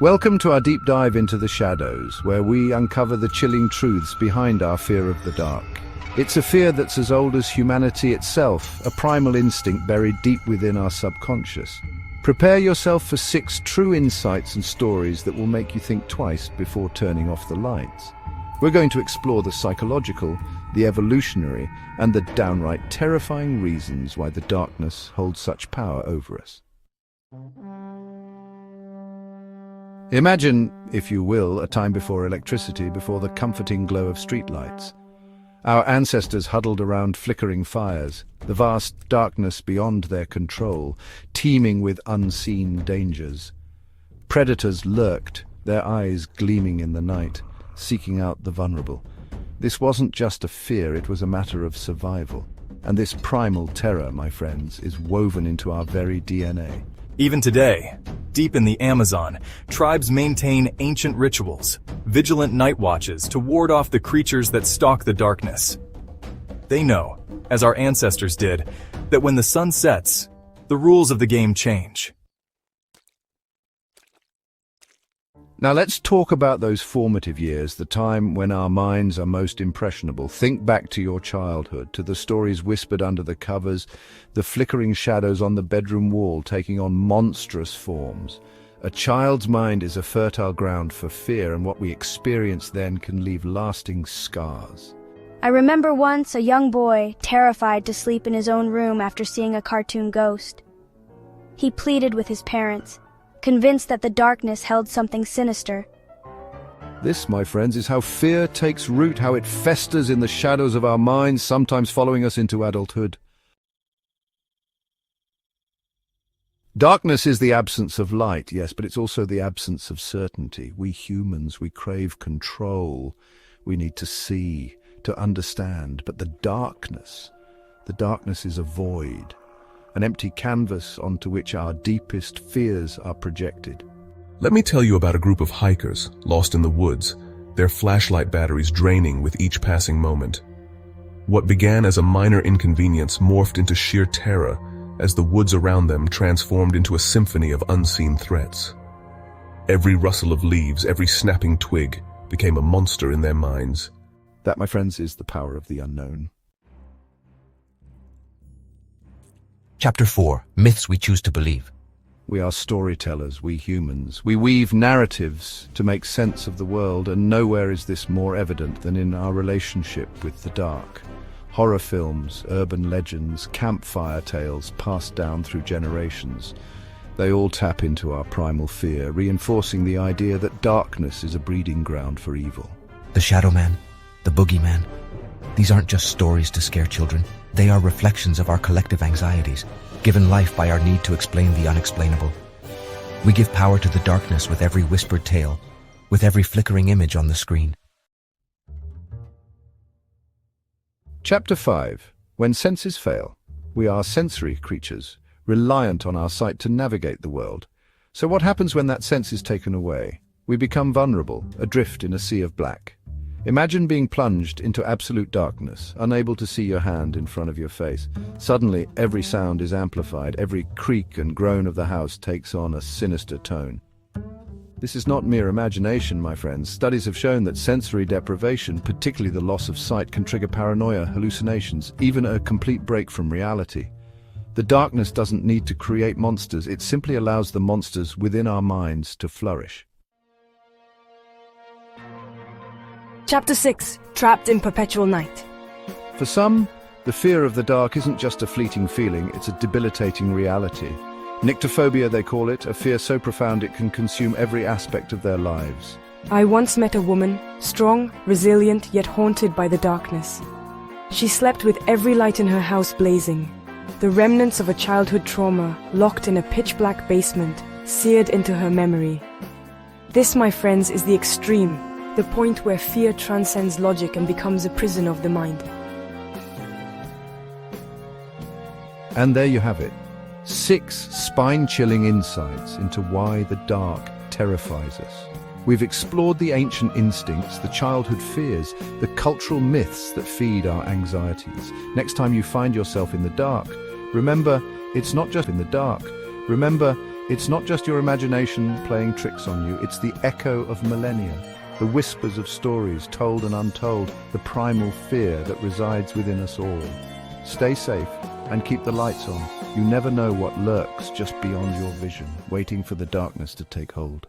Welcome to our deep dive into the shadows, where we uncover the chilling truths behind our fear of the dark. It's a fear that's as old as humanity itself, a primal instinct buried deep within our subconscious. Prepare yourself for 6 true insights and stories that will make you think twice before turning off the lights. We're going to explore the psychological, the evolutionary, and the downright terrifying reasons why the darkness holds such power over us. Imagine, if you will, a time before electricity, before the comforting glow of streetlights. Our ancestors huddled around flickering fires, the vast darkness beyond their control, teeming with unseen dangers. Predators lurked, their eyes gleaming in the night, seeking out the vulnerable. This wasn't just a fear, it was a matter of survival. And this primal terror, my friends, is woven into our very DNA. Even today, deep in the Amazon, tribes maintain ancient rituals, vigilant night watches to ward off the creatures that stalk the darkness. They know, as our ancestors did, that when the sun sets, the rules of the game change. Now let's talk about those formative years, the time when our minds are most impressionable. Think back to your childhood, to the stories whispered under the covers, the flickering shadows on the bedroom wall taking on monstrous forms. A child's mind is a fertile ground for fear, and what we experience then can leave lasting scars. I remember once a young boy, terrified to sleep in his own room after seeing a cartoon ghost. He pleaded with his parents, convinced that the darkness held something sinister. This, my friends, is how fear takes root, how it festers in the shadows of our minds, sometimes following us into adulthood. Darkness is the absence of light, yes, but it's also the absence of certainty. We humans, we crave control. We need to see, to understand. But the darkness is a void, an empty canvas onto which our deepest fears are projected. Let me tell you about a group of hikers lost in the woods, their flashlight batteries draining with each passing moment. What began as a minor inconvenience morphed into sheer terror as the woods around them transformed into a symphony of unseen threats. Every rustle of leaves, every snapping twig became a monster in their minds. That, my friends, is the power of the unknown. Chapter 4. Myths we choose to believe. We are storytellers, we humans. We weave narratives to make sense of the world, and nowhere is this more evident than in our relationship with the dark. Horror films, urban legends, campfire tales passed down through generations. They all tap into our primal fear, reinforcing the idea that darkness is a breeding ground for evil. The Shadow Man, the Boogeyman. These aren't just stories to scare children. They are reflections of our collective anxieties, given life by our need to explain the unexplainable. We give power to the darkness with every whispered tale, with every flickering image on the screen. Chapter 5. When senses fail. We are sensory creatures, reliant on our sight to navigate the world. So what happens when that sense is taken away? We become vulnerable, adrift in a sea of black. Imagine being plunged into absolute darkness, unable to see your hand in front of your face. Suddenly, every sound is amplified, every creak and groan of the house takes on a sinister tone. This is not mere imagination, my friends. Studies have shown that sensory deprivation, particularly the loss of sight, can trigger paranoia, hallucinations, even a complete break from reality. The darkness doesn't need to create monsters, it simply allows the monsters within our minds to flourish. Chapter 6. Trapped in Perpetual Night. For some, the fear of the dark isn't just a fleeting feeling, it's a debilitating reality. Nyctophobia, they call it, a fear so profound it can consume every aspect of their lives. I once met a woman, strong, resilient, yet haunted by the darkness. She slept with every light in her house blazing, the remnants of a childhood trauma locked in a pitch-black basement, seared into her memory. This, my friends, is the extreme, the point where fear transcends logic and becomes a prison of the mind. And there you have it. 6 spine-chilling insights into why the dark terrifies us. We've explored the ancient instincts, the childhood fears, the cultural myths that feed our anxieties. Next time you find yourself in the dark, remember, it's not just in the dark. Remember, It's not just your imagination playing tricks on you, it's the echo of millennia, the whispers of stories told and untold, the primal fear that resides within us all. Stay safe and keep the lights on. You never know what lurks just beyond your vision, waiting for the darkness to take hold.